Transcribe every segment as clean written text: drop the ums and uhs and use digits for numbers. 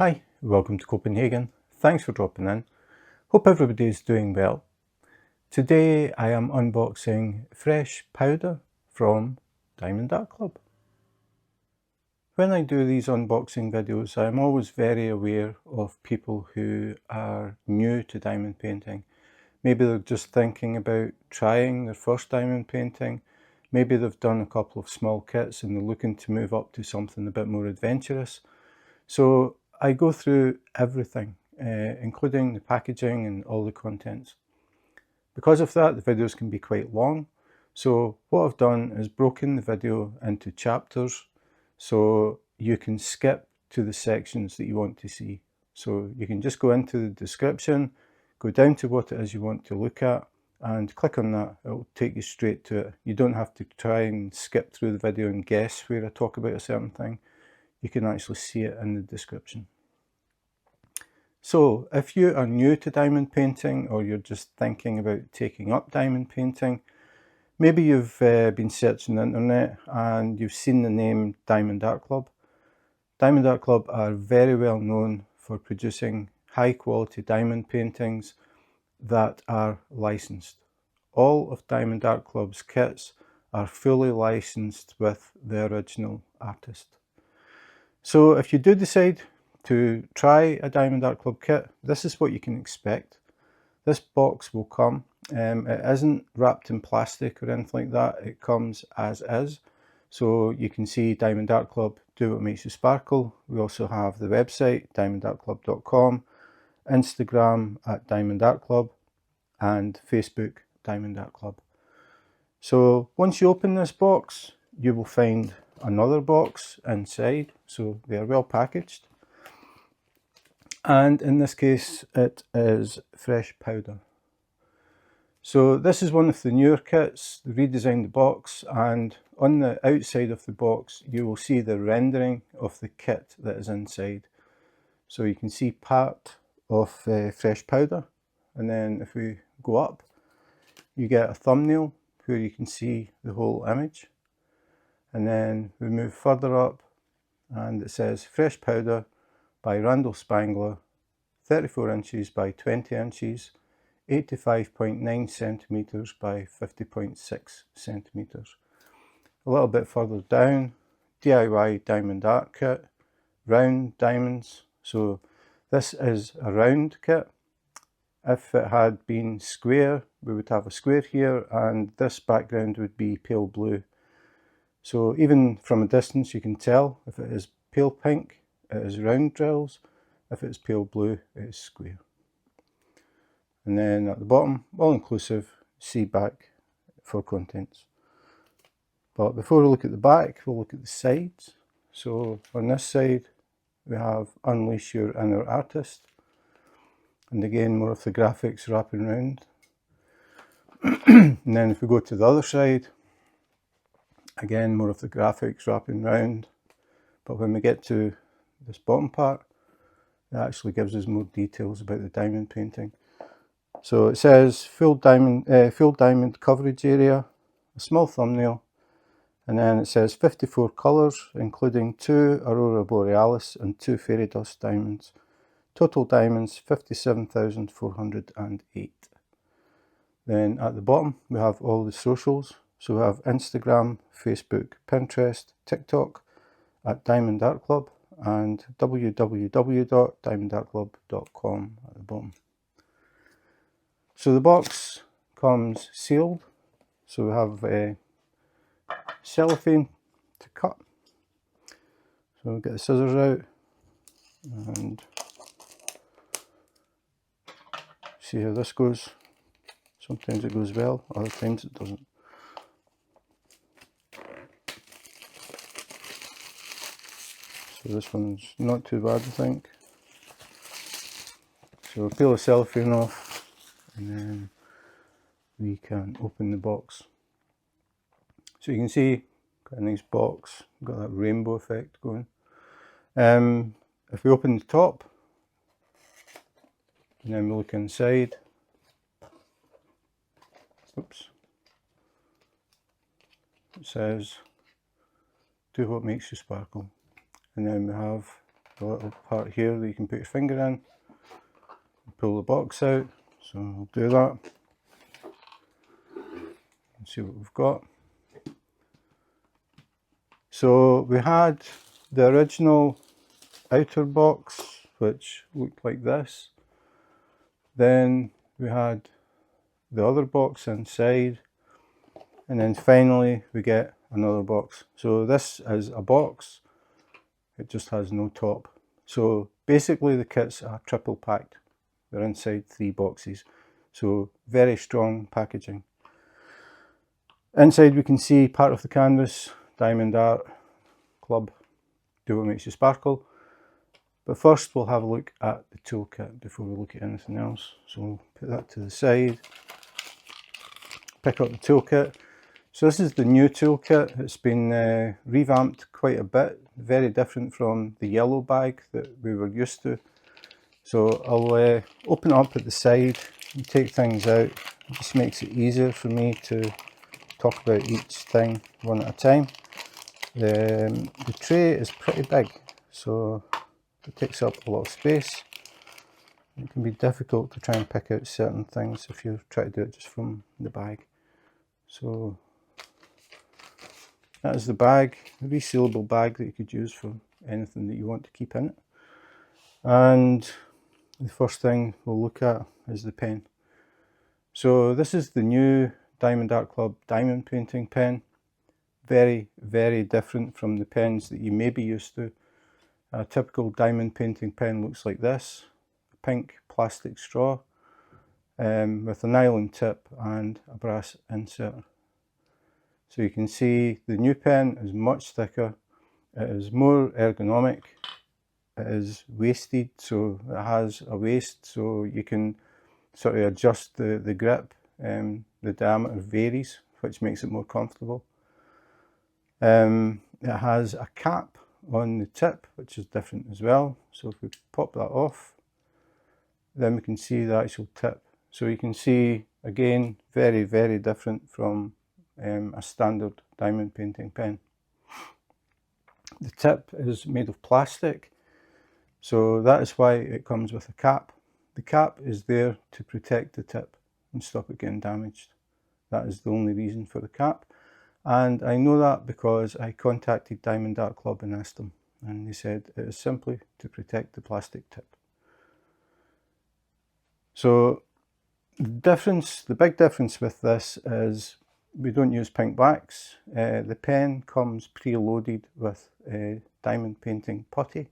Hi, welcome to Copenhagen. Thanks for dropping in. Hope everybody is doing well. Today I am unboxing fresh powder from Diamond Art Club. When I do these unboxing videos, I am always very aware of people who are new to diamond painting. Maybe they're just thinking about trying their first diamond painting. Maybe they've done a couple of small kits and they're looking to move up to something a bit more adventurous. So I go through everything, including the packaging and all the contents. Because of that, the videos can be quite long. So what I've done is broken the video into chapters so you can skip to the sections that you want to see. So you can just go into the description, go down to what it is you want to look at, and click on that. It will take you straight to it. You don't have to try and skip through the video and guess where I talk about a certain thing. You can actually see it in the description. So if you are new to diamond painting, or you're just thinking about taking up diamond painting, maybe you've been searching the internet and you've seen the name Diamond Art Club. Diamond Art Club are very well known for producing high quality diamond paintings that are licensed. All of Diamond Art Club's kits are fully licensed with the original artist. So if you do decide to try a Diamond Art Club kit, this is what you can expect. This box will come. It isn't wrapped in plastic or anything like that. It comes as is. So you can see Diamond Art Club, do what makes you sparkle. We also have the website, diamondartclub.com, Instagram at Diamond Art Club, and Facebook, Diamond Art Club. So once you open this box, you will find another box inside. So they are well packaged. And in this case, it is fresh powder. So this is one of the newer kits. They redesigned the box, and on the outside of the box, you will see the rendering of the kit that is inside. So you can see part of fresh powder, and then if we go up, you get a thumbnail where you can see the whole image. And then we move further up, and it says fresh powder by Randal Spangler, 34 inches by 20 inches, 85.9 centimeters by 50.6 centimeters. A little bit further down, DIY diamond art kit, round diamonds. So this is a round kit. If it had been square, we would have a square here, and this background would be pale blue. So even from a distance you can tell if it is pale pink, it is round drills. If it's pale blue, it is square. And then at the bottom, all inclusive, see back for contents. But before we look at the back, we'll look at the sides. So on this side, we have Unleash Your Inner Artist. And again, more of the graphics wrapping around. And then if we go to the other side, again, more of the graphics wrapping around. But when we get to this bottom part, it actually gives us more details about the diamond painting. So it says full diamond coverage area, a small thumbnail, and then it says 54 colours, including 2 Aurora Borealis and 2 Fairy Dust diamonds. Total diamonds 57,408. Then at the bottom we have all the socials. So we have Instagram, Facebook, Pinterest, TikTok at Diamond Art Club, and www.diamondartclub.com at the bottom. So the box comes sealed. So we have cellophane to cut. So we'll get the scissors out and see how this goes. Sometimes it goes well, other times it doesn't. So this one's not too bad, I think. So we'll peel the cellophane off, and then we can open the box. So you can see, got a nice box, got that rainbow effect going. If we open the top, and then we look inside, oops, it says, do what makes you sparkle. And then we have the little part here that you can put your finger in, pull the box out. So I'll do that and see what we've got. So we had the original outer box, which looked like this. Then we had the other box inside, and then finally we get another box. So this is a box, it just has no top. So basically the kits are triple packed. They're inside 3 boxes. So very strong packaging. Inside we can see part of the canvas, Diamond Art Club, do what makes you sparkle. But first we'll have a look at the toolkit before we look at anything else. So we'll put that to the side, pick up the toolkit. So this is the new toolkit. It's been revamped quite a bit, very different from the yellow bag that we were used to. So I'll open it up at the side and take things out. It just makes it easier for me to talk about each thing one at a time. The tray is pretty big, so it takes up a lot of space. It can be difficult to try and pick out certain things if you try to do it just from the bag. So that is the bag, a resealable bag that you could use for anything that you want to keep in it. And the first thing we'll look at is the pen. So this is the new Diamond Art Club diamond painting pen. Very, very different from the pens that you may be used to. A typical diamond painting pen looks like this, a pink plastic straw with a nylon tip and a brass insert. So you can see the new pen is much thicker, it is more ergonomic, it is waisted, so it has a waist so you can sort of adjust the grip. The diameter varies, which makes it more comfortable. It has a cap on the tip, which is different as well. So if we pop that off, then we can see the actual tip. So you can see, again, very, very different from a standard diamond painting pen. The tip is made of plastic, so that is why it comes with a cap. The cap is there to protect the tip and stop it getting damaged. That is the only reason for the cap. And I know that because I contacted Diamond Art Club and asked them, and they said it is simply to protect the plastic tip. So the big difference with this is we don't use pink backs. The pen comes preloaded with diamond painting putty.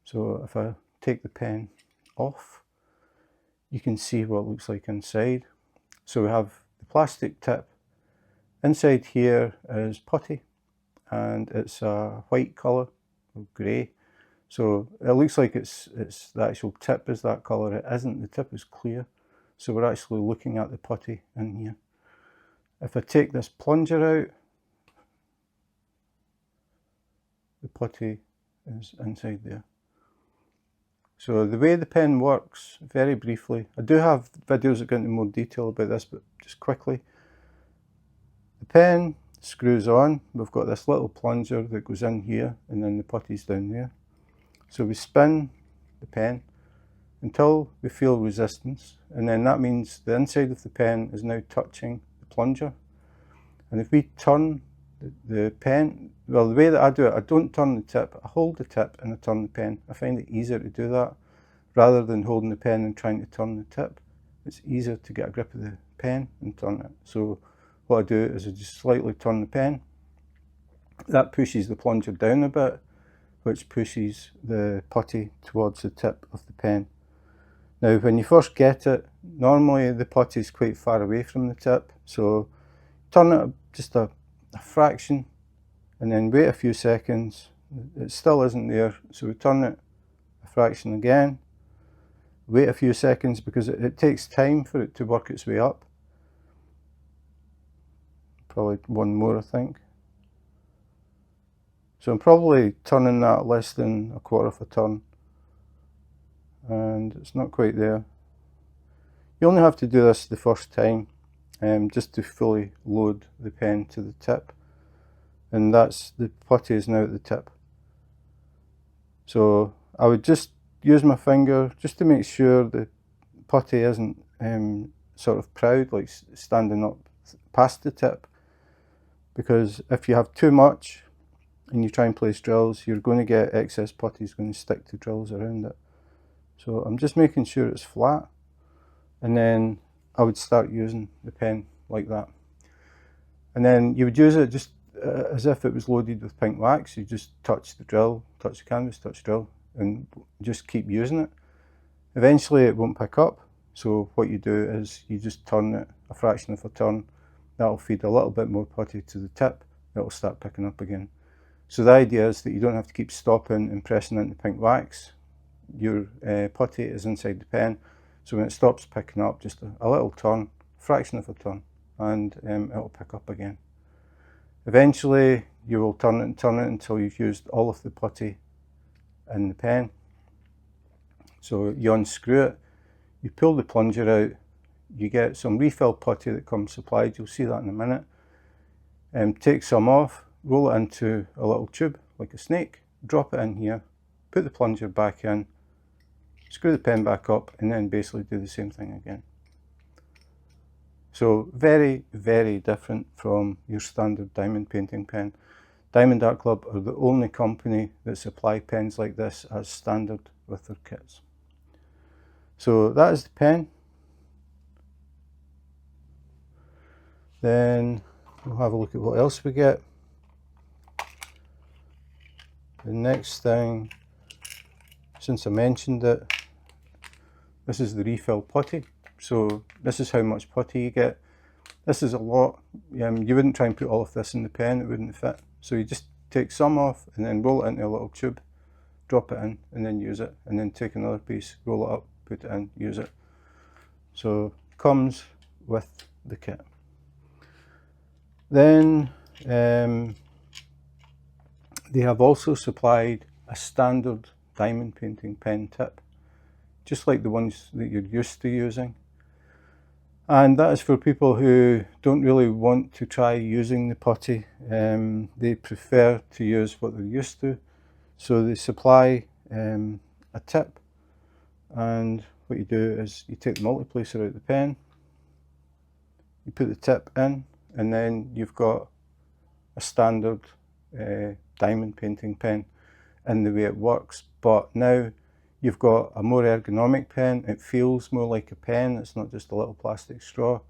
So if I take the pen off, you can see what it looks like inside. So we have the plastic tip. Inside here is putty, and it's a white colour, or grey. So it looks like it's the actual tip is that colour. It isn't, the tip is clear. So we're actually looking at the putty in here. If I take this plunger out, the putty is inside there. So the way the pen works, very briefly, I do have videos that go into more detail about this, but just quickly. The pen screws on, we've got this little plunger that goes in here, and then the putty's down there. So we spin the pen until we feel resistance, and then that means the inside of the pen is now touching the plunger. And if we turn the pen, well, the way that I do it, I don't turn the tip, I hold the tip and I turn the pen. I find it easier to do that rather than holding the pen and trying to turn the tip. It's easier to get a grip of the pen and turn it. So what I do is I just slightly turn the pen. That pushes the plunger down a bit, which pushes the putty towards the tip of the pen. Now when you first get it, normally the putty is quite far away from the tip, so turn it just a fraction and then wait a few seconds. It still isn't there, so we turn it a fraction again, wait a few seconds because it takes time for it to work its way up. Probably one more, I think. So I'm probably turning that less than a quarter of a turn, and it's not quite there. You only have to do this the first time, just to fully load the pen to the tip, and that's the putty is now at the tip. So I would just use my finger just to make sure the putty isn't sort of proud, like standing up past the tip, because if you have too much and you try and place drills, you're going to get excess putty is going to stick to drills around it. So I'm just making sure it's flat, and then I would start using the pen like that. And then you would use it just as if it was loaded with pink wax. You just touch the drill, touch the canvas, touch the drill, and just keep using it. Eventually it won't pick up, so what you do is you just turn it a fraction of a turn. That'll feed a little bit more putty to the tip. It'll start picking up again. So the idea is that you don't have to keep stopping and pressing into pink wax. Your putty is inside the pen, so when it stops picking up, just a little turn, fraction of a turn, and it'll pick up again. Eventually you will turn it until you've used all of the putty in the pen. So you unscrew it, you pull the plunger out, you get some refill putty that comes supplied, you'll see that in a minute. Take some off, roll it into a little tube like a snake, drop it in here, put the plunger back in, screw the pen back up, and then basically do the same thing again. So very, very different from your standard diamond painting pen. Diamond Art Club are the only company that supply pens like this as standard with their kits. So that is the pen. Then we'll have a look at what else we get. The next thing, since I mentioned it, this is the refill putty. So this is how much putty you get. This is a lot. You wouldn't try and put all of this in the pen, it wouldn't fit. So you just take some off and then roll it into a little tube, drop it in, and then use it. And then take another piece, roll it up, put it in, use it. So comes with the kit. Then they have also supplied a standard diamond painting pen tip, just like the ones that you're used to using. And that is for people who don't really want to try using the putty. They prefer to use what they're used to. So they supply a tip, and what you do is you take the multiplacer out of the pen, you put the tip in, and then you've got a standard diamond painting pen in the way it works. But now you've got a more ergonomic pen. It feels more like a pen. It's not just a little plastic straw.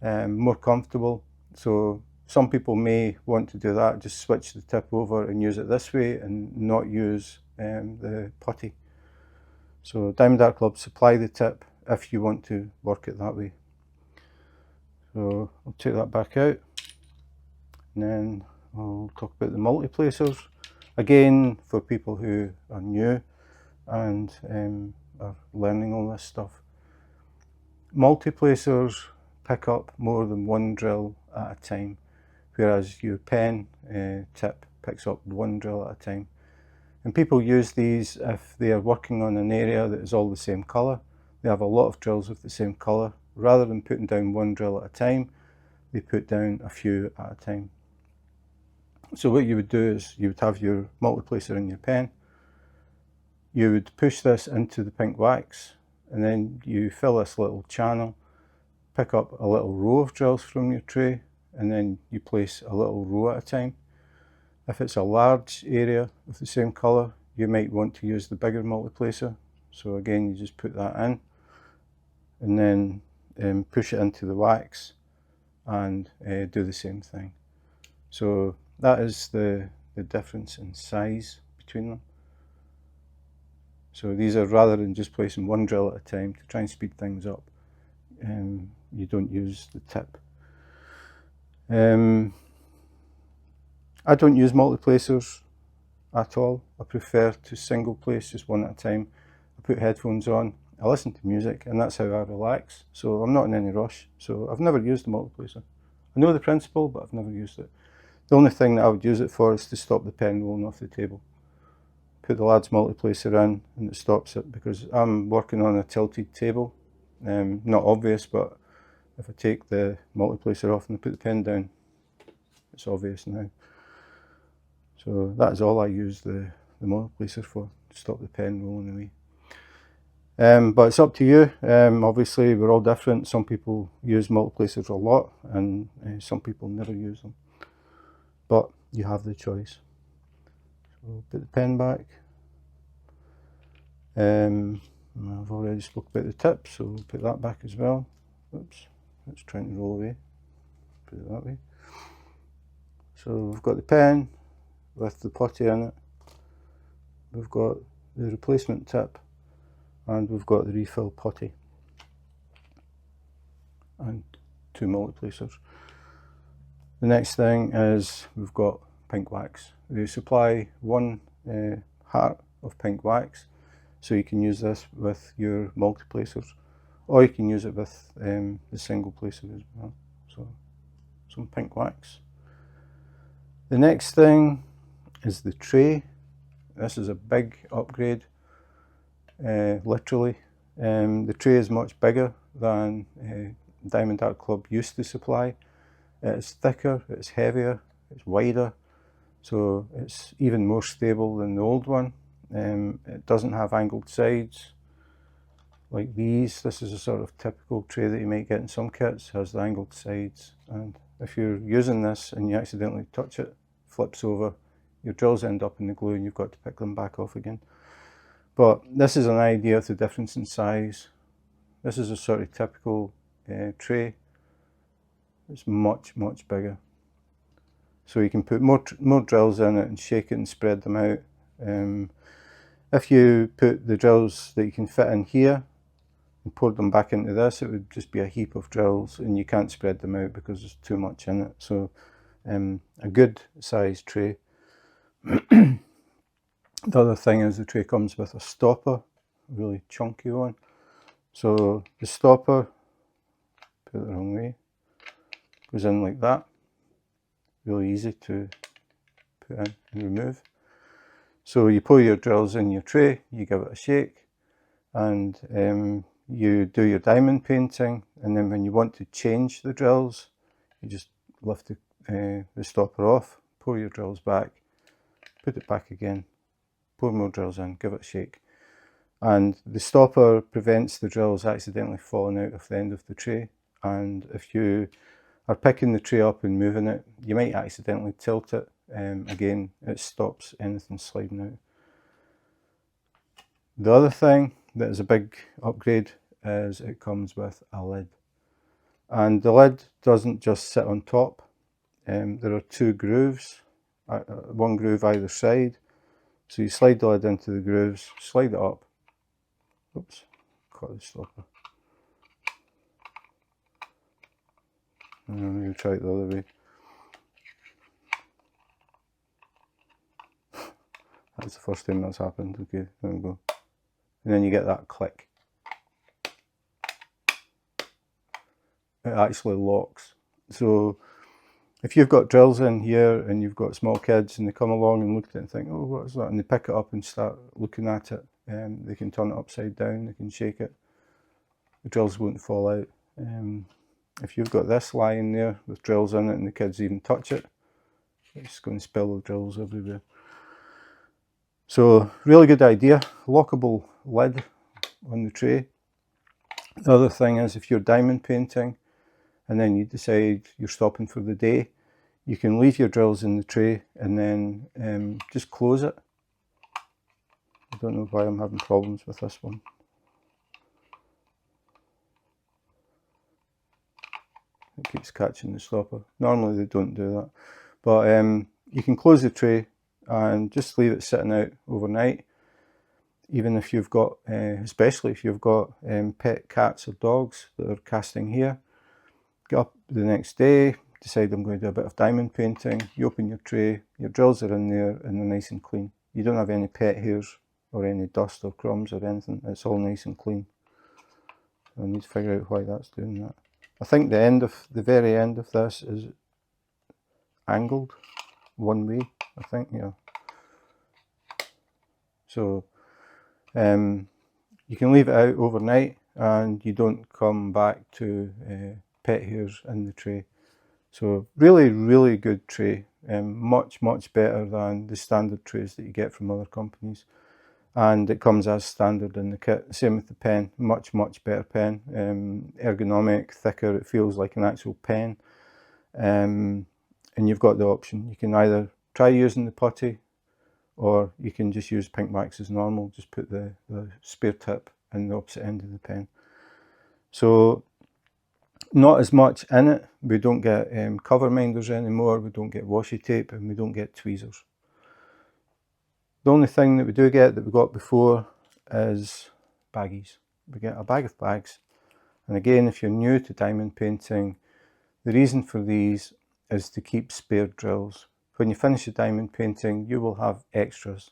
More comfortable. So some people may want to do that, just switch the tip over and use it this way and not use the putty. So Diamond Art Club supply the tip if you want to work it that way. So I'll take that back out, and then I'll talk about the multiplacers. Again, for people who are new and are learning all this stuff. Multiplacers pick up more than one drill at a time, whereas your pen tip picks up one drill at a time. And people use these if they are working on an area that is all the same colour. They have a lot of drills with the same colour. Rather than putting down one drill at a time, they put down a few at a time. So what you would do is you would have your multiplacer in your pen. You would push this into the pink wax, and then you fill this little channel, pick up a little row of drills from your tray, and then you place a little row at a time. If it's a large area of the same colour, you might want to use the bigger multiplacer. So again, you just put that in, and then push it into the wax and do the same thing. So that is the difference in size between them. So these are, rather than just placing one drill at a time to try and speed things up, you don't use the tip. I don't use multiplacers at all. I prefer to single place just one at a time. I put headphones on, I listen to music, and that's how I relax. So I'm not in any rush. So I've never used the multiplacer. I know the principle, but I've never used it. The only thing that I would use it for is to stop the pen rolling off the table. Put the lad's multiplacer in and it stops it, because I'm working on a tilted table. Not obvious, but if I take the multiplacer off and I put the pen down, it's obvious now. So that is all I use the multiplacer for, stop the pen rolling away. But it's up to you. Obviously we're all different. Some people use multi-placers a lot, and some people never use them. But you have the choice. So put the pen back. I've already spoke about the tip, so we'll put that back as well. Oops, it's trying to roll away. Put it that way. So we've got the pen with the putty in it. We've got the replacement tip, and we've got the refill putty and 2 multi-placers. The next thing is we've got pink wax. They supply 1 heart of pink wax, so you can use this with your multi-placers, or you can use it with the single placer as well. So some pink wax. The next thing is the tray. This is a big upgrade, literally. The tray is much bigger than Diamond Art Club used to supply. It's thicker, it's heavier, it's wider, so it's even more stable than the old one. It doesn't have angled sides like these. This is a sort of typical tray that you might get in some kits, has the angled sides, and if you're using this and you accidentally touch it, flips over, your drills end up in the glue and you've got to pick them back off again. But this is an idea of the difference in size. This is a sort of typical tray. It's much bigger, so you can put more drills in it and shake it and spread them out. If you put the drills that you can fit in here and pour them back into this, it would just be a heap of drills and you can't spread them out because there's too much in it. So a good size tray. The other thing is the tray comes with a stopper, a really chunky one. So the stopper, put it the wrong way, goes in like that. Really easy to put in and remove. So you pour your drills in your tray, you give it a shake, and you do your diamond painting, and then when you want to change the drills, you just lift the stopper off, pour your drills back, put it back again, pour more drills in, give it a shake. And the stopper prevents the drills accidentally falling out of the end of the tray, and if you are picking the tray up and moving it, you might accidentally tilt it. Again, it stops anything sliding out. The other thing that is a big upgrade is it comes with a lid. And the lid doesn't just sit on top. There are 2 grooves, 1 groove either side. So you slide the lid into the grooves, slide it up. Oops, caught the stopper. Maybe try it the other way. That's the first time that's happened. Okay, there we go. And then you get that click. It actually locks. So if you've got drills in here and you've got small kids and they come along and look at it and think, oh, what is that? And they pick it up and start looking at it. They can turn it upside down, they can shake it. The drills won't fall out. If you've got this lying there with drills in it and the kids even touch it, it's going to spill the drills everywhere. So really good idea. Lockable lid on the tray. The other thing is if you're diamond painting and then you decide you're stopping for the day, you can leave your drills in the tray and then just close it. I don't know why I'm having problems with this one. It keeps catching the stopper. Normally they don't do that, but you can close the tray and just leave it sitting out overnight. Even if you've got, especially if you've got pet cats or dogs that are casting here, get up the next day, decide I'm going to do a bit of diamond painting, you open your tray, your drills are in there and they're nice and clean. You don't have any pet hairs or any dust or crumbs or anything, it's all nice and clean. So I need to figure out why that's doing that. I think the very end of this is angled one way, I think, yeah. So you can leave it out overnight and you don't come back to pet hairs in the tray. So really good tray, much better than the standard trays that you get from other companies. and it comes as standard in the kit. Same with the pen, much better pen, ergonomic, thicker, it feels like an actual pen. And you've got the option, you can either try using the putty, or you can just use pink wax as normal, just put the spare tip in the opposite end of the pen. So not as much in it, we don't get cover minders anymore, we don't get washi tape, and we don't get tweezers. The only thing that we do get that we got before is baggies. We get a bag of bags, and again, if you're new to diamond painting, the reason for these is to keep spare drills. When you finish a diamond painting, you will have extras.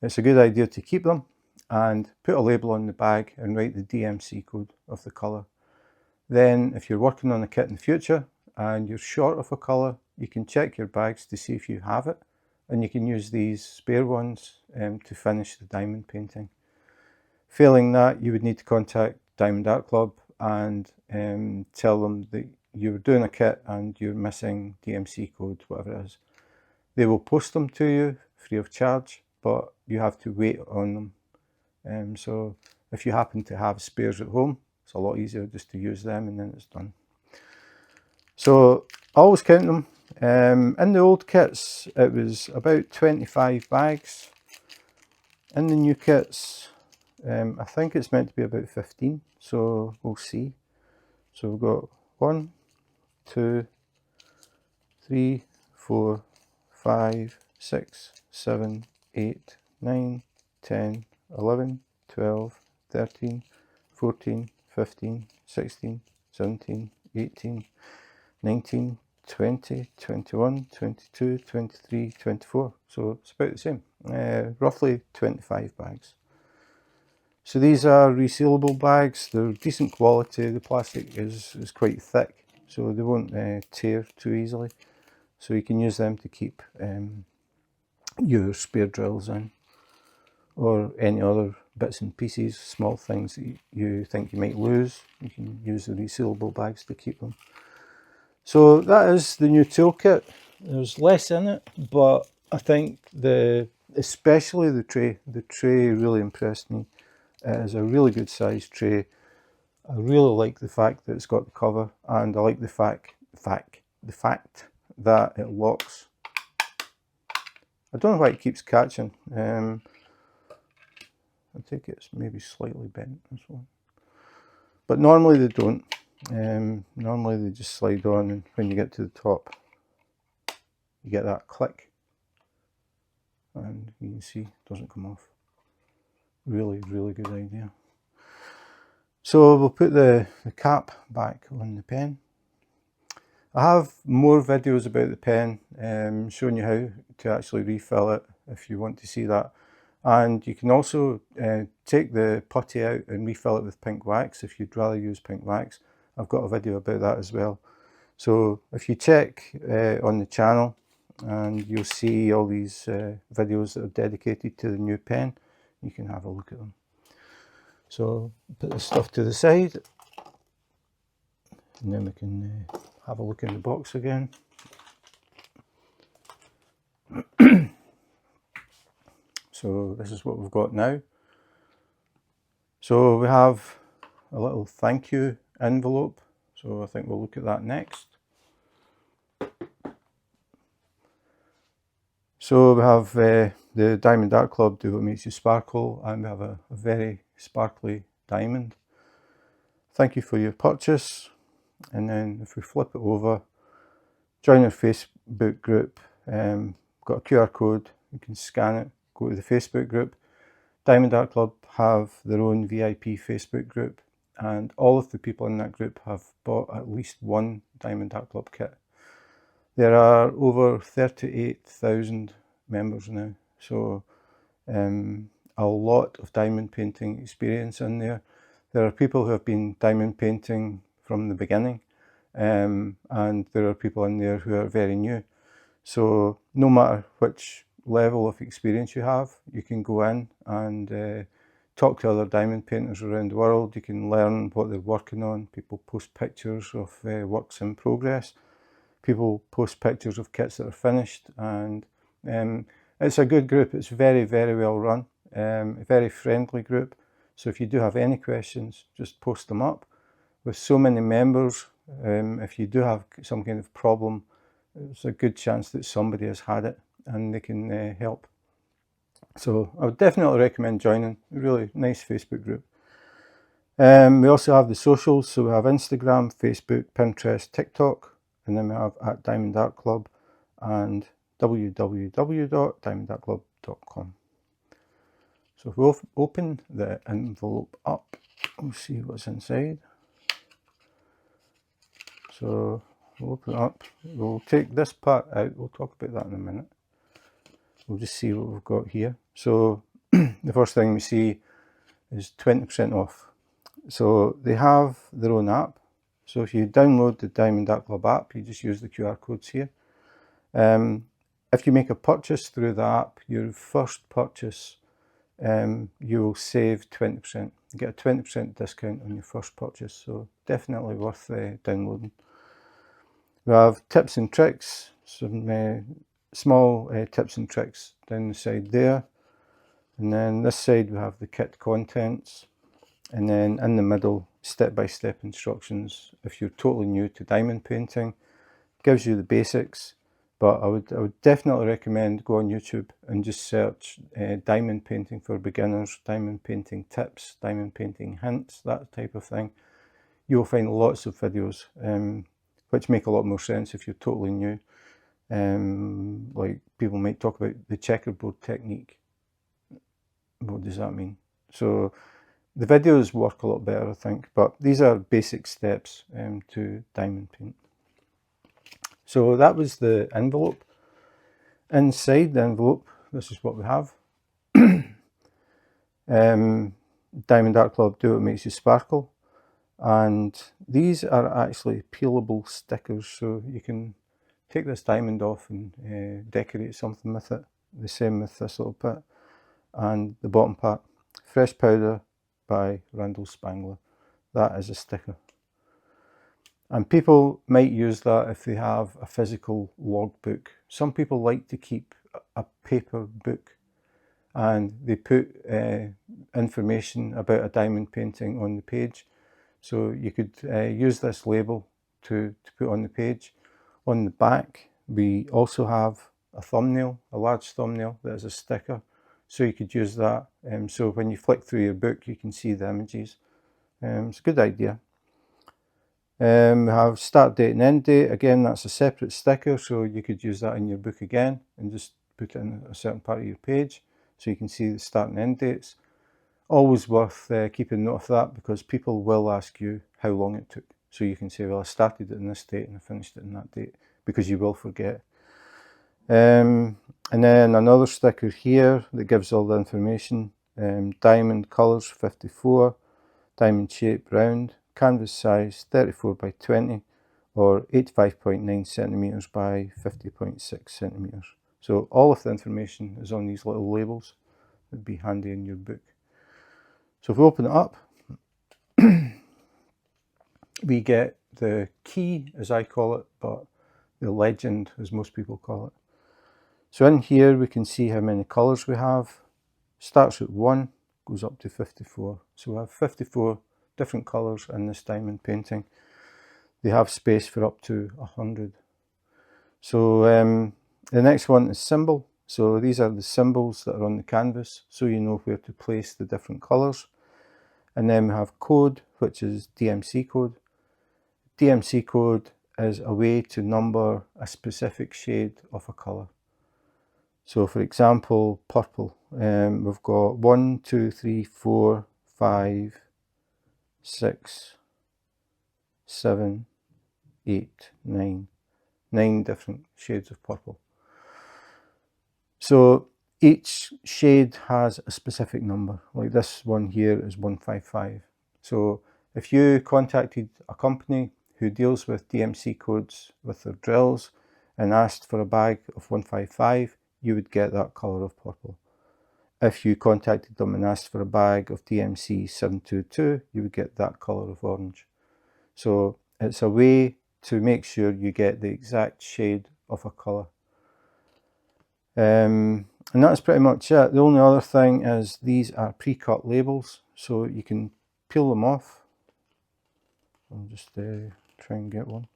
It's a good idea to keep them and put a label on the bag and write the DMC code of the colour. Then if you're working on a kit in the future and you're short of a colour, you can check your bags to see if you have it, and you can use these spare ones to finish the diamond painting. Failing that, you would need to contact Diamond Art Club and tell them that you're doing a kit and you're missing DMC code, whatever it is. They will post them to you free of charge, but you have to wait on them. So if you happen to have spares at home, it's a lot easier just to use them and then it's done. So I always count them. In the old kits, it was about 25 bags. In the new kits, I think it's meant to be about 15, so we'll see. So we've got 1, 2, 3, 4, 5, 6, 7, 8, 9, 10, 11, 12, 13, 14, 15, 16, 17, 18, 19, 20, 21, 22, 23, 24. So it's about the same, roughly 25 bags. So these are resealable bags. They're decent quality. The plastic is quite thick, so they won't tear too easily. So you can use them to keep your spare drills in, or any other bits and pieces, small things that you think you might lose. You can use the resealable bags to keep them. So that is the new toolkit. There's less in it, but I think especially the tray really impressed me. It is a really good sized tray. I really like the fact that it's got the cover, and I like the fact that it locks. I don't know why it keeps catching. I think it's maybe slightly bent, this one. But normally they don't. Normally they just slide on, and when you get to the top, you get that click. And you can see it doesn't come off. Really good idea. So we'll put the cap back on the pen. I have more videos about the pen, showing you how to actually refill it if you want to see that. And you can also take the putty out and refill it with pink wax if you'd rather use pink wax. I've got a video about that as well. So if you check on the channel, and you'll see all these videos that are dedicated to the new pen, you can have a look at them. So put the stuff to the side, and then we can have a look in the box again. So this is what we've got now. So we have a little thank you envelope, so I think we'll look at that next. So we have the Diamond Art Club Do What Makes You Sparkle, and we have a very sparkly diamond. Thank you for your purchase. And then if we flip it over, join our Facebook group. Got a QR code, you can scan it, go to the Facebook group. Diamond Art Club have their own VIP Facebook group, and all of the people in that group have bought at least one Diamond Art Club kit. There are over 38,000 members now, so a lot of diamond painting experience in there. There are people who have been diamond painting from the beginning, and there are people in there who are very new. So no matter which level of experience you have, you can go in and talk to other diamond painters around the world. You can learn what they're working on. People post pictures of works in progress. People post pictures of kits that are finished, and it's a good group. It's very well run. a very friendly group. So if you do have any questions, just post them up. With so many members, if you do have some kind of problem, there's a good chance that somebody has had it and they can help. So I would definitely recommend joining. A really nice Facebook group. We also have the socials, so we have Instagram, Facebook, Pinterest, TikTok, and then we have at Diamond Art Club and www.diamondartclub.com. So if we open the envelope up, we'll see what's inside. So we'll open it up, we'll take this part out, we'll talk about that in a minute. We'll just see what we've got here. So the first thing we see is 20% off. So they have their own app. So if you download the Diamond Art Club app, you just use the QR codes here. If you make a purchase through the app, your first purchase, you will save 20%. You get a 20% discount on your first purchase. So definitely worth downloading. We have tips and tricks, some small tips and tricks down the side there. And then this side we have the kit contents. And then in the middle, step-by-step instructions. If you're totally new to diamond painting, gives you the basics. But I would definitely recommend go on YouTube and just search diamond painting for beginners, diamond painting tips, diamond painting hints, that type of thing. You'll find lots of videos which make a lot more sense if you're totally new. Like people might talk about the checkerboard technique. What does that mean? So the videos work a lot better, I think, but these are basic steps to diamond paint. So that was the envelope. Inside the envelope, this is what we have. Diamond Art Club Do What Makes You Sparkle. And these are actually peelable stickers, so you can take this diamond off and decorate something with it. The same with this little bit. And the bottom part, Fresh Powder by Randal Spangler. That is a sticker. And people might use that if they have a physical logbook. Some people like to keep a paper book and they put information about a diamond painting on the page. So you could use this label to put on the page. On the back, we also have a thumbnail, a large thumbnail that is a sticker. So you could use that. So when you flick through your book, you can see the images. It's a good idea. We have start date and end date. Again, that's a separate sticker, so you could use that in your book again and just put it in a certain part of your page so you can see the start and end dates. Always worth keeping note of that because people will ask you how long it took. So you can say, well, I started it on this date and I finished it on that date, because you will forget. And then another sticker here that gives all the information. Diamond colours 54, diamond shape round, canvas size 34 by 20 or 85.9 centimetres by 50.6 centimetres. So all of the information is on these little labels. It would be handy in your book. So if we open it up, we get the key, as I call it, but the legend, as most people call it. So in here we can see how many colours we have. Starts at 1, goes up to 54. So we have 54 different colours in this diamond painting. They have space for up to 100. So the next one is symbol. So these are the symbols that are on the canvas, so you know where to place the different colours. And then we have code, which is DMC code. DMC code is a way to number a specific shade of a colour. So for example, purple, we've got 1, 2, 3, 4, 5, 6, 7, 8, 9. 9 different shades of purple. So each shade has a specific number, like this one here is 155. So if you contacted a company who deals with DMC codes with their drills and asked for a bag of 155, you would get that colour of purple. If you contacted them and asked for a bag of DMC 722, you would get that colour of orange. So it's a way to make sure you get the exact shade of a colour. And that's pretty much it. The only other thing is these are pre-cut labels, so you can peel them off. I'll just try and get one.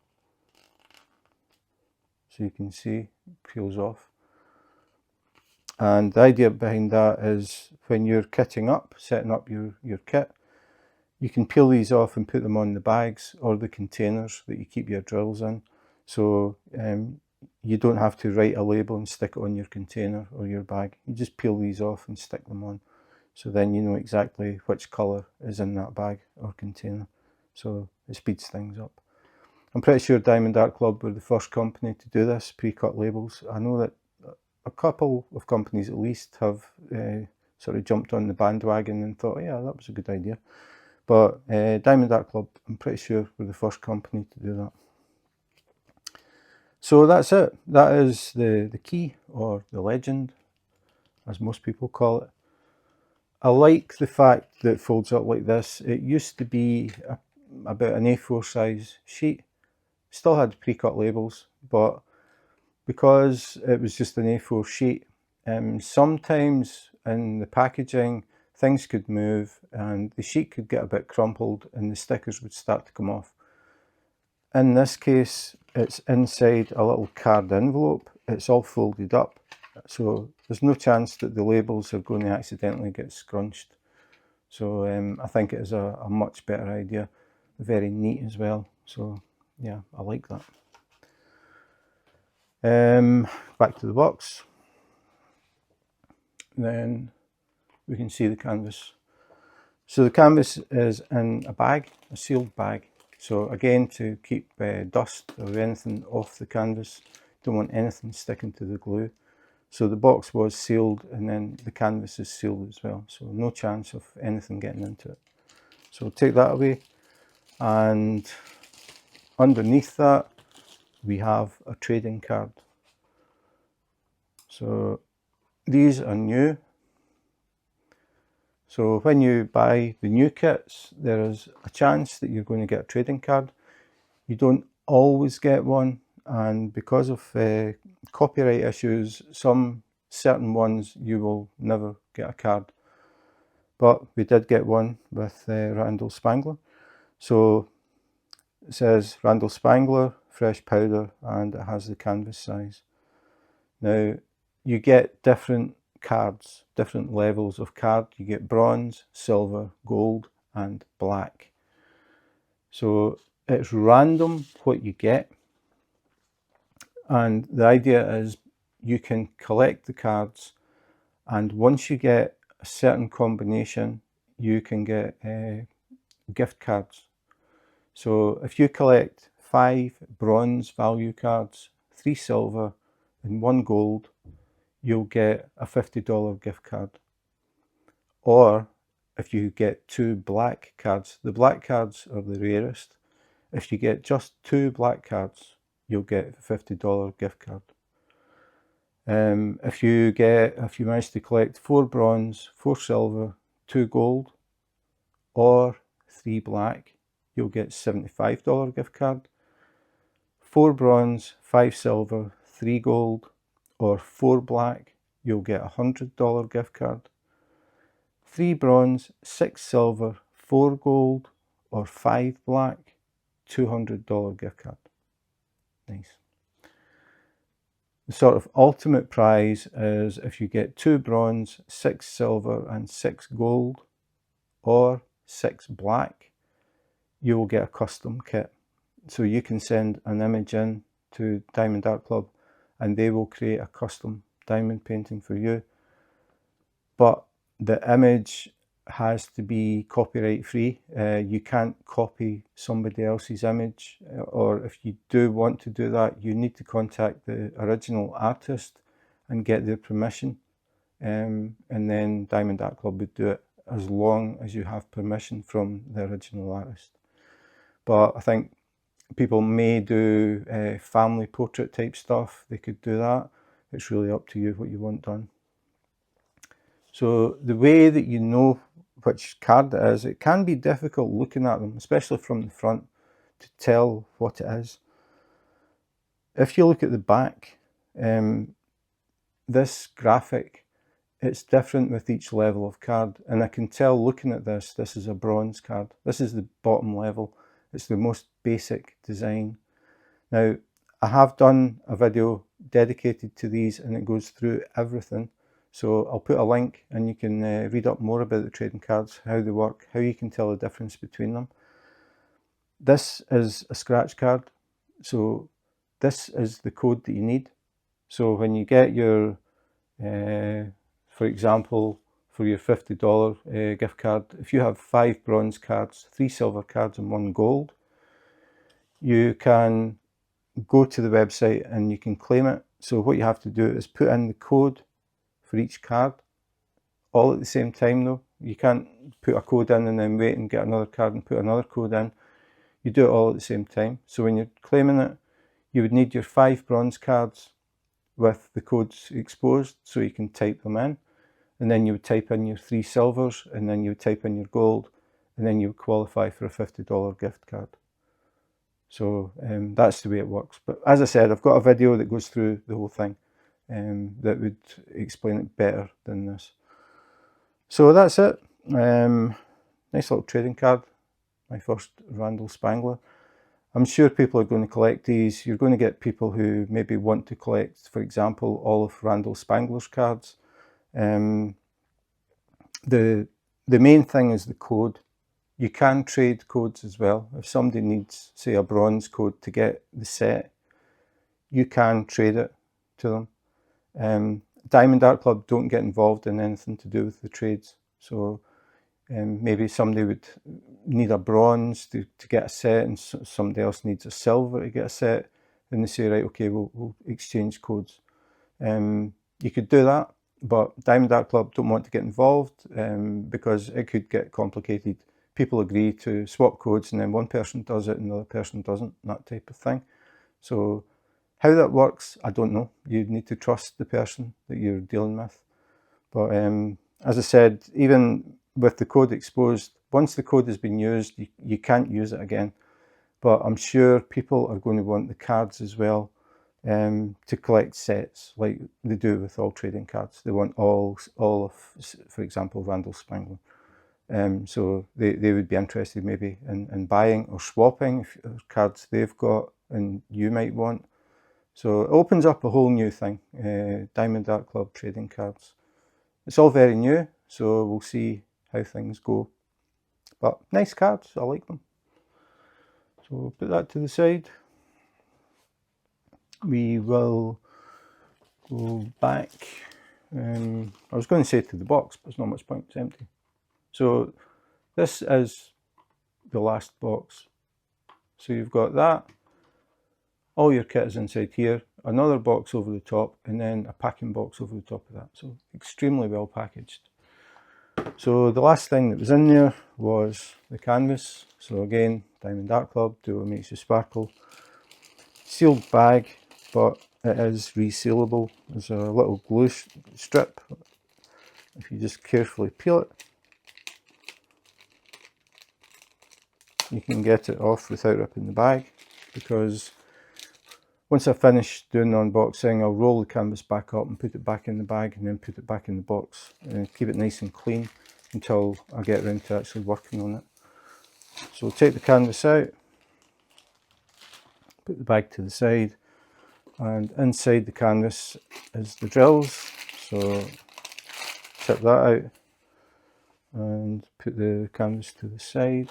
So you can see it peels off. And the idea behind that is when you're kitting up, setting up your kit, you can peel these off and put them on the bags or the containers that you keep your drills in. So you don't have to write a label and stick it on your container or your bag. You just peel these off and stick them on. So then you know exactly which colour is in that bag or container. So it speeds things up. I'm pretty sure Diamond Art Club were the first company to do this, pre-cut labels. I know that a couple of companies at least have sort of jumped on the bandwagon and thought, yeah, that was a good idea. But Diamond Art Club, I'm pretty sure, were the first company to do that. So that's it. That is the key, or the legend, as most people call it. I like the fact that it folds up like this. It used to be about an A4 size sheet. Still had pre-cut labels, but because it was just an A4 sheet, sometimes in the packaging things could move and the sheet could get a bit crumpled and the stickers would start to come off. In this case, it's inside a little card envelope. It's all folded up, so there's no chance that the labels are going to accidentally get scrunched. So I think it is a much better idea. Very neat as well. So yeah, I like that. Back to the box. Then we can see the canvas. So the canvas is in a bag, a sealed bag. So again, to keep dust or anything off the canvas, don't want anything sticking to the glue. So the box was sealed and then the canvas is sealed as well. So no chance of anything getting into it. So take that away, and underneath that we have a trading card. So these are new. So when you buy the new kits, there is a chance that you're going to get a trading card. You don't always get one, and because of copyright issues, some certain ones you will never get a card. But we did get one with Randal Spangler. So it says Randal Spangler, fresh powder, and it has the canvas size. Now you get different cards, different levels of card. You get bronze, silver, gold, and black. So it's random what you get, and the idea is you can collect the cards, and once you get a certain combination, you can get gift cards. So if you collect 5 bronze value cards, 3 silver, and 1 gold, you'll get a $50 gift card. Or if you get 2 black cards, the black cards are the rarest. If you get just 2 black cards, you'll get a $50 gift card. If you manage to collect 4 bronze, 4 silver, 2 gold, or 3 black, you'll get $75 gift card. 4 bronze, 5 silver, 3 gold, or 4 black, you'll get a $100 gift card. 3 bronze, 6 silver, 4 gold, or 5 black, $200 gift card. Nice. The sort of ultimate prize is if you get 2 bronze, 6 silver, and 6 gold, or 6 black, you will get a custom kit. So you can send an image in to Diamond Art Club and they will create a custom diamond painting for you. But the image has to be copyright free. You can't copy somebody else's image, or if you do want to do that, you need to contact the original artist and get their permission, and then Diamond Art Club would do it, as long as you have permission from the original artist. But I think people may do family portrait type stuff. They could do that. It's really up to you what you want done. So the way that you know which card it is, it can be difficult looking at them, especially from the front, to tell what it is. If you look at the back, the this graphic, it's different with each level of card, and I can tell looking at this is a bronze card. This is the bottom level. It's the most basic design. Now, I have done a video dedicated to these and it goes through everything. So I'll put a link and you can read up more about the trading cards, how they work, how you can tell the difference between them. This is a scratch card. So this is the code that you need. So when you get your, for example, for your $50 gift card, if you have 5 bronze cards, 3 silver cards and 1 gold, you can go to the website and you can claim it. So what you have to do is put in the code for each card, all at the same time though. You can't put a code in and then wait and get another card and put another code in. You do it all at the same time. So when you're claiming it, you would need your 5 bronze cards with the codes exposed so you can type them in. And then you would type in your 3 silvers, and then you would type in your gold, and then you would qualify for a $50 gift card. So that's the way it works. But as I said, I've got a video that goes through the whole thing that would explain it better than this. So that's it. Nice little trading card. My first Randal Spangler. I'm sure people are going to collect these. You're going to get people who maybe want to collect, for example, all of Randal Spangler's cards. The main thing is the code. You can trade codes as well. If somebody needs, say, a bronze code to get the set, you can trade it to them. Diamond Art Club don't get involved in anything to do with the trades. So maybe somebody would need a bronze to get a set, and somebody else needs a silver to get a set, and they say, right, okay, we'll exchange codes. You could do that, but Diamond Art Club don't want to get involved because it could get complicated. People agree to swap codes and then one person does it and the other person doesn't, that type of thing. So how that works, I don't know. You need to trust the person that you're dealing with. But as I said, even with the code exposed, once the code has been used, you can't use it again. But I'm sure people are going to want the cards as well to collect sets like they do with all trading cards. They want all of, for example, Randal Spangler. So they would be interested maybe in buying or swapping cards they've got and you might want. So it opens up a whole new thing, Diamond Art Club trading cards. It's all very new, so we'll see how things go. But nice cards, I like them. So we'll put that to the side. We will go back. I was going to say to the box, but it's not much point, it's empty. So this is the last box. So you've got that. All your kit is inside here, another box over the top, and then a packing box over the top of that. So extremely well packaged. So the last thing that was in there was the canvas. So again, Diamond Art Club, do what makes you sparkle. Sealed bag, but it is resealable. There's a little glue strip. If you just carefully peel it, you can get it off without ripping the bag, because once I finish doing the unboxing, I'll roll the canvas back up and put it back in the bag and then put it back in the box and keep it nice and clean until I get around to actually working on it. So we'll take the canvas out, put the bag to the side, and inside the canvas is the drills. So tip that out and put the canvas to the side.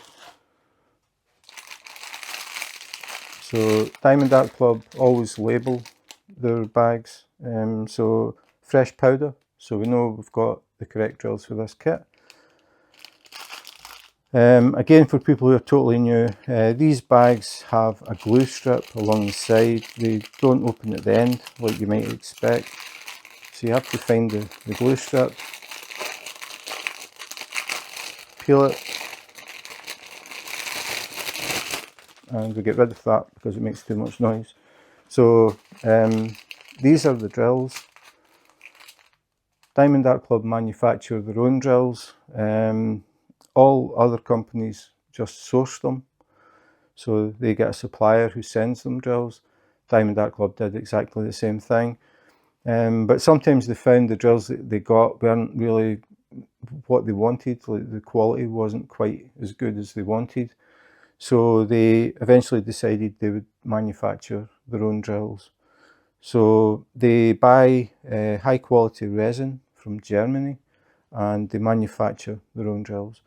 So Diamond Art Club always label their bags, so fresh powder, so we know we've got the correct drills for this kit. Again, for people who are totally new, these bags have a glue strip along the side. They don't open at the end like you might expect, so you have to find the glue strip, peel it, and we get rid of that because it makes too much noise. So these are the drills. Diamond Art Club manufacture their own drills. All other companies just source them. So they get a supplier who sends them drills. Diamond Art Club did exactly the same thing. But sometimes they found the drills that they got weren't really what they wanted. Like the quality wasn't quite as good as they wanted. So they eventually decided they would manufacture their own drills. So they buy high quality resin from Germany and they manufacture their own drills.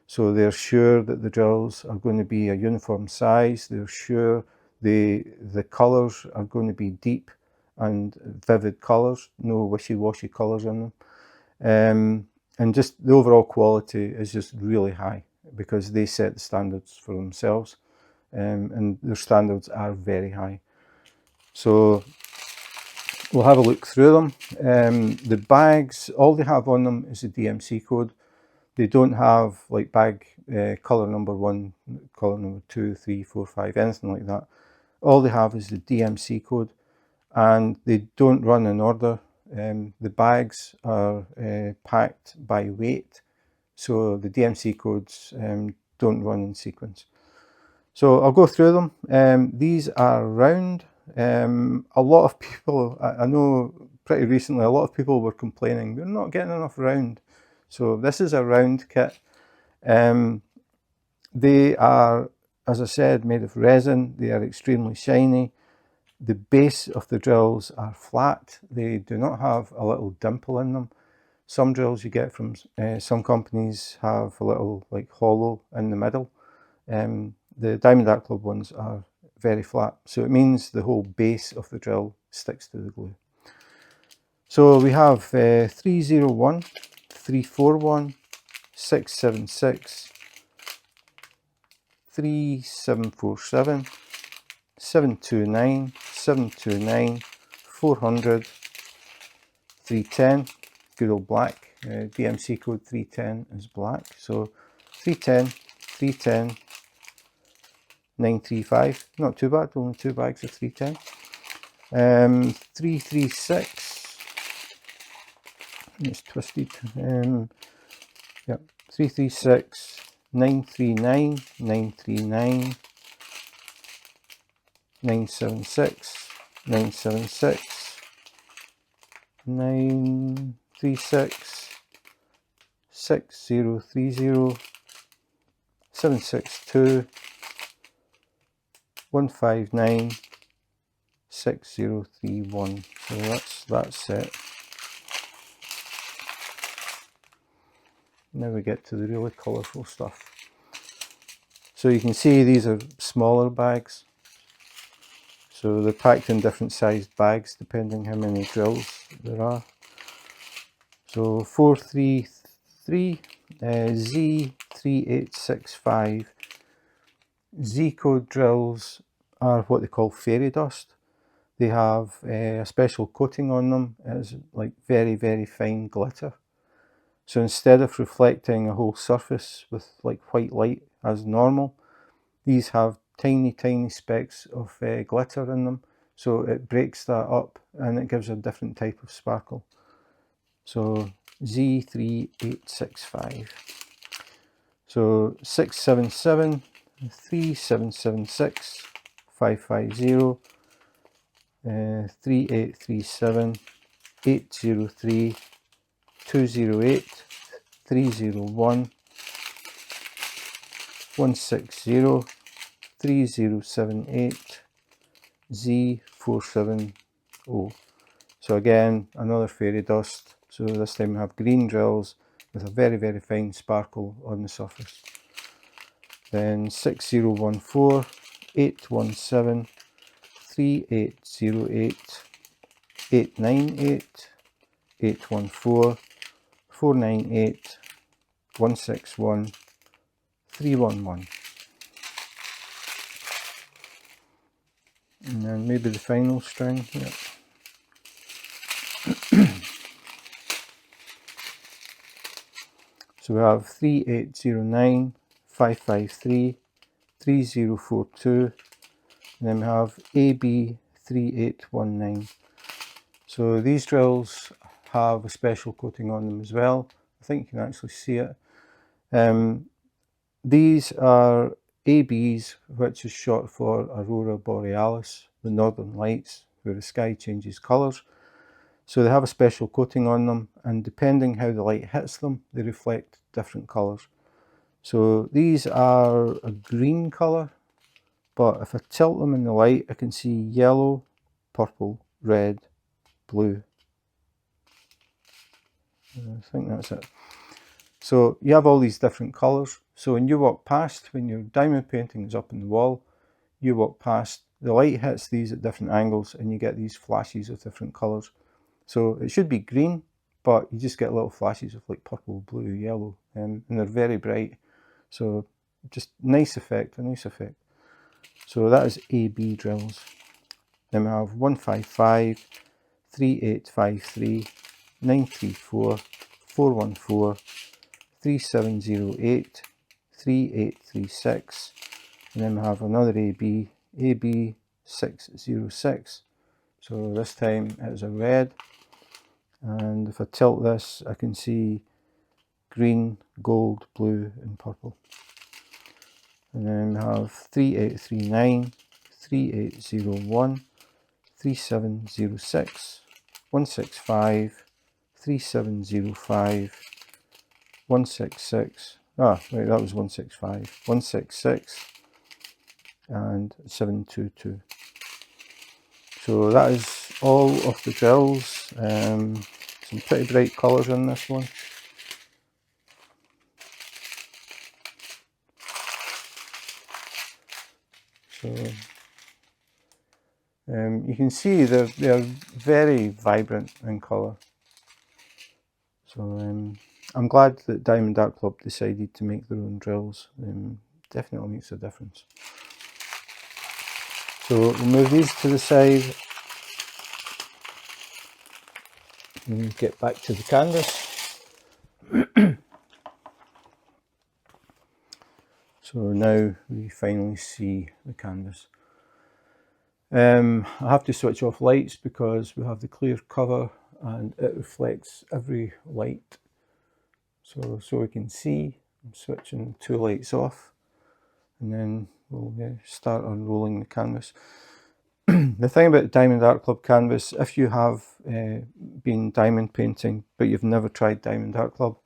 So they're sure that the drills are going to be a uniform size. They're sure the colours are going to be deep and vivid colours, no wishy-washy colours in them. And just the overall quality is just really high because they set the standards for themselves, and their standards are very high. So we'll have a look through them. The bags, all they have on them is a DMC code. They don't have like bag colour number 1, colour number 2, 3, 4, 5, anything like that. All they have is the DMC code, and they don't run in order. The bags are packed by weight, so the DMC codes don't run in sequence. So I'll go through them. These are round. A lot of people, I know pretty recently, a lot of people were complaining we're not getting enough round. So this is a round kit. They are, as I said, made of resin. They are extremely shiny. The base of the drills are flat. They do not have a little dimple in them. Some drills you get from some companies have a little like hollow in the middle. The Diamond Art Club ones are very flat, so it means the whole base of the drill sticks to the glue. So we have 301, 341, 676, 3747, 729, 729, 400, 310, good old black. DMC code 310 is black. So 310, 310, 935, not too bad, only 2 bags of 310. 336, it's twisted. Yep, 336, 939, 939, 976, 976, 936, 6030, 762, 159, 6031. So that's set. Now we get to the really colourful stuff. So you can see these are smaller bags. So they're packed in different sized bags depending how many drills there are. So 433, Z3865. Z code drills are what they call fairy dust. They have a special coating on them. It's like very, very fine glitter. So instead of reflecting a whole surface with like white light as normal, these have tiny, tiny specks of glitter in them. So it breaks that up and it gives a different type of sparkle. So Z3865. So 677, 3776, 550, 3837, 803, 208, 301, 160, 3078, Z470. So again, another fairy dust. So this time we have green drills with a very, very fine sparkle on the surface. Then 6014, 817, 3808, 898, 814, 498, 161, 311. And then maybe the final string. Yep. So we have 3809, 553, 3042, and then we have AB3819. So these drills have a special coating on them as well. I think you can actually see it. These are ABs, which is short for Aurora Borealis, the northern lights, where the sky changes colours. So they have a special coating on them, and depending how the light hits them, they reflect different colours. So these are a green colour, but if I tilt them in the light, I can see yellow, purple, red, blue. I think that's it. So you have all these different colours. So when you walk past, when your diamond painting is up on the wall, you walk past, the light hits these at different angles and you get these flashes of different colours. So it should be green, but you just get little flashes of like purple, blue, yellow, and they're very bright. So just nice effect, a nice effect. So that is AB drills. Then we have 155, 3853, 934, 414, 3708, 3836, and then we have another AB, AB606. So this time it is a red, and if I tilt this, I can see green, gold, blue, and purple. And then we have 3839, 3801, 3706, 165, 3705, 166. Ah, right, that was 165, 166, and 722. So that is all of the drills. Some pretty bright colours in this one. So you can see they're very vibrant in colour. So I'm glad that Diamond Art Club decided to make their own drills. Definitely makes a difference. So we'll move these to the side and get back to the canvas. So now we finally see the canvas. I have to switch off lights because we have the clear cover and it reflects every light. So we can see, I'm switching 2 lights off, and then we'll start unrolling the canvas. The thing about Diamond Art Club canvas, if you have been diamond painting but you've never tried Diamond Art Club,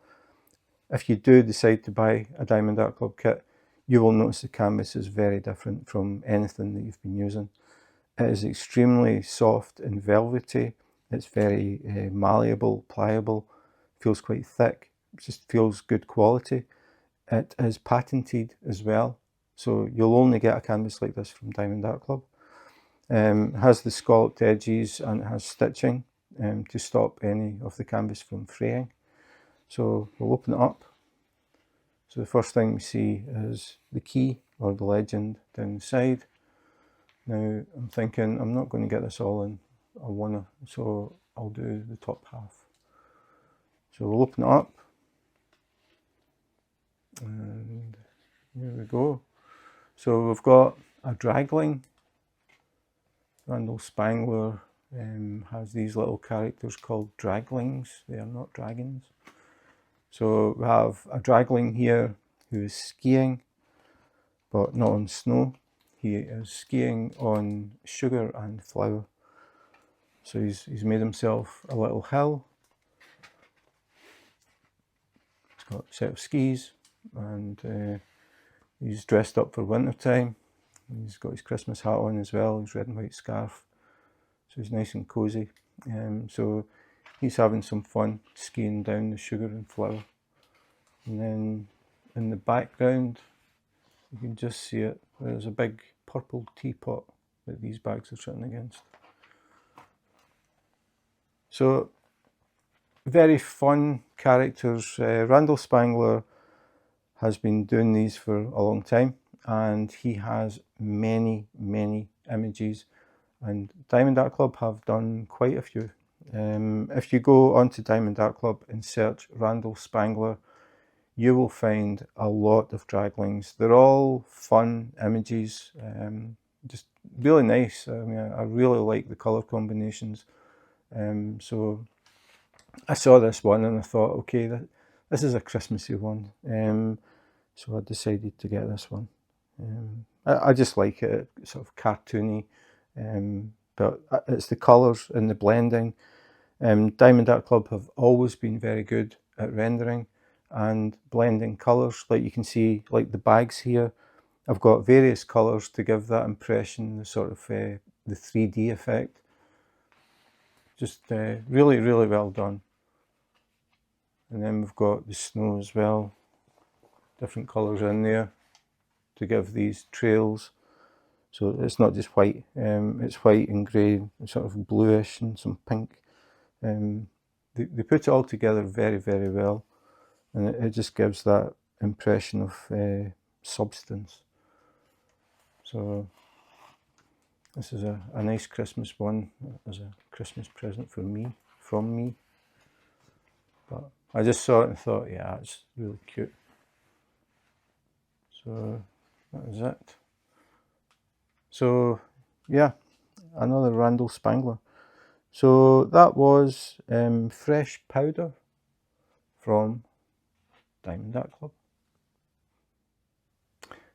if you do decide to buy a Diamond Art Club kit, you will notice the canvas is very different from anything that you've been using. It is extremely soft and velvety. It's very malleable, pliable, feels quite thick, just feels good quality. It is patented as well, so you'll only get a canvas like this from Diamond Art Club. It has the scalloped edges and it has stitching to stop any of the canvas from fraying. So we'll open it up. So the first thing we see is the key or the legend down the side. Now I'm thinking I'm not going to get this all in so I'll do the top half. So we'll open it up, and here we go. So we've got a dragling. Randal Spangler has these little characters called draglings. They are not dragons. So we have a dragling here who is skiing, but not on snow. He is skiing on sugar and flour. So he's made himself a little hill. He's got a set of skis, and he's dressed up for winter time. He's got his Christmas hat on as well, his red and white scarf. So he's nice and cosy. So he's having some fun skiing down the sugar and flour. And then in the background, you can just see it. There's a big purple teapot that these bags are sitting against. So very fun characters. Randal Spangler has been doing these for a long time, and he has many images, and Diamond Art Club have done quite a few. If you go onto Diamond Art Club and search Randal Spangler, you will find a lot of draglings. They're all fun images, just really nice. I mean, I really like the colour combinations. So I saw this one and I thought, okay, this is a Christmassy one. So I decided to get this one. I just like it, it's sort of cartoony, but it's the colours and the blending. Diamond Art Club have always been very good at rendering and blending colours. Like you can see, like the bags here, I've got various colours to give that impression, the sort of the 3D effect. Just really, really well done. And then we've got the snow as well, different colours in there to give these trails. So it's not just white, it's white and grey, sort of bluish and some pink. They put it all together very, very well, and it just gives that impression of substance. So this is a nice Christmas one, as a Christmas present for me, from me. But I just saw it and thought, yeah, it's really cute. So that is it. So yeah, another Randal Spangler. So that was fresh powder from Diamond Art Club.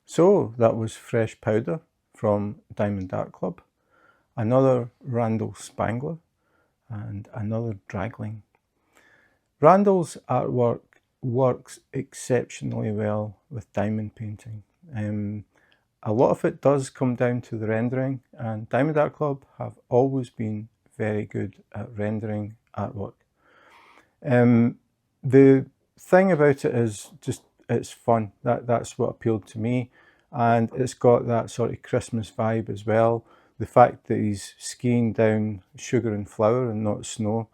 So that was fresh powder from Diamond Art Club, another Randal Spangler, and another dragling. Randal's artwork works exceptionally well with diamond painting. A lot of it does come down to the rendering, and Diamond Art Club have always been very good at rendering artwork. The thing about it is just it's fun. That's what appealed to me, and it's got that sort of Christmas vibe as well. The fact that he's skiing down sugar and flour and not snow,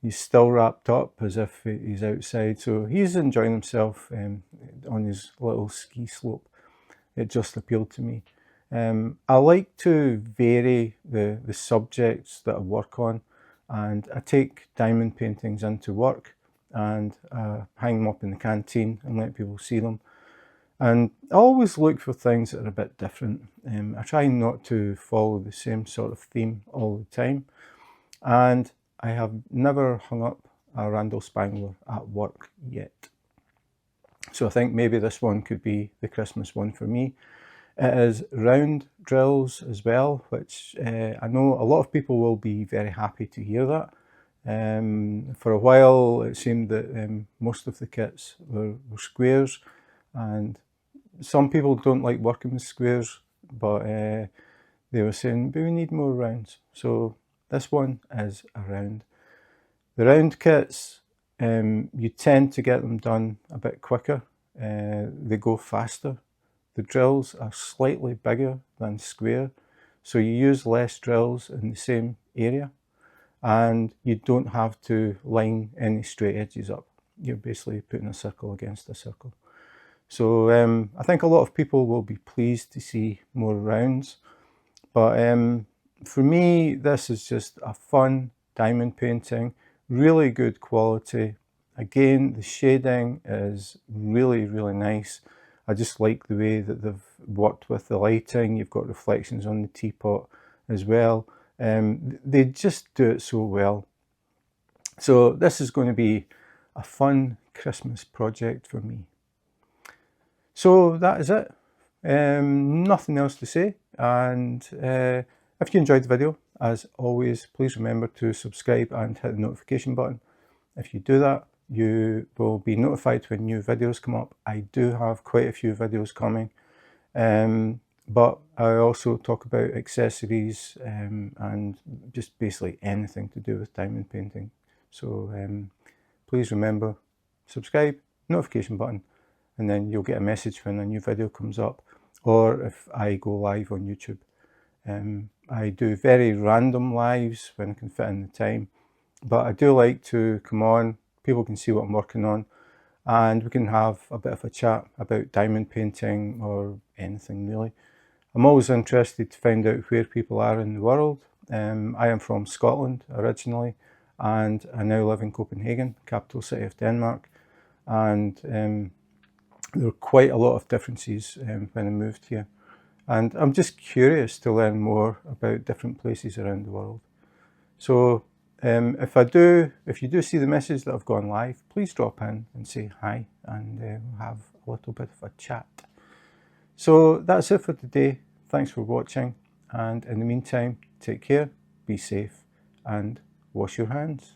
he's still wrapped up as if he's outside, so he's enjoying himself on his little ski slope. It just appealed to me. I like to vary the subjects that I work on, and I take diamond paintings into work and hang them up in the canteen and let people see them. And I always look for things that are a bit different. I try not to follow the same sort of theme all the time. And I have never hung up a Randal Spangler at work yet. So I think maybe this one could be the Christmas one for me. It is round drills as well, which I know a lot of people will be very happy to hear that. For a while it seemed that most of the kits were squares, and some people don't like working with squares, but they were saying, but we need more rounds. So this one is a round. The round kits, you tend to get them done a bit quicker. They go faster. The drills are slightly bigger than square, so you use less drills in the same area, and you don't have to line any straight edges up. You're basically putting a circle against a circle. So I think a lot of people will be pleased to see more rounds, but for me this is just a fun diamond painting, really good quality. Again, the shading is really, really nice. I just like the way that they've worked with the lighting. You've got reflections on the teapot as well. They just do it so well. So this is going to be a fun Christmas project for me. So that is it. Nothing else to say. And if you enjoyed the video, as always, please remember to subscribe and hit the notification button. If you do that, you will be notified when new videos come up. I do have quite a few videos coming, but I also talk about accessories and just basically anything to do with diamond painting. So please remember, subscribe, notification button, and then you'll get a message when a new video comes up, or if I go live on YouTube. I do very random lives when I can fit in the time, but I do like to come on, people can see what I'm working on, and we can have a bit of a chat about diamond painting or anything really. I'm always interested to find out where people are in the world. I am from Scotland originally, and I now live in Copenhagen, capital city of Denmark, and there are quite a lot of differences when I moved here. And I'm just curious to learn more about different places around the world. So if you do see the message that I've gone live, please drop in and say hi, and we'll have a little bit of a chat. So that's it for today. Thanks for watching, and in the meantime, take care, be safe, and wash your hands.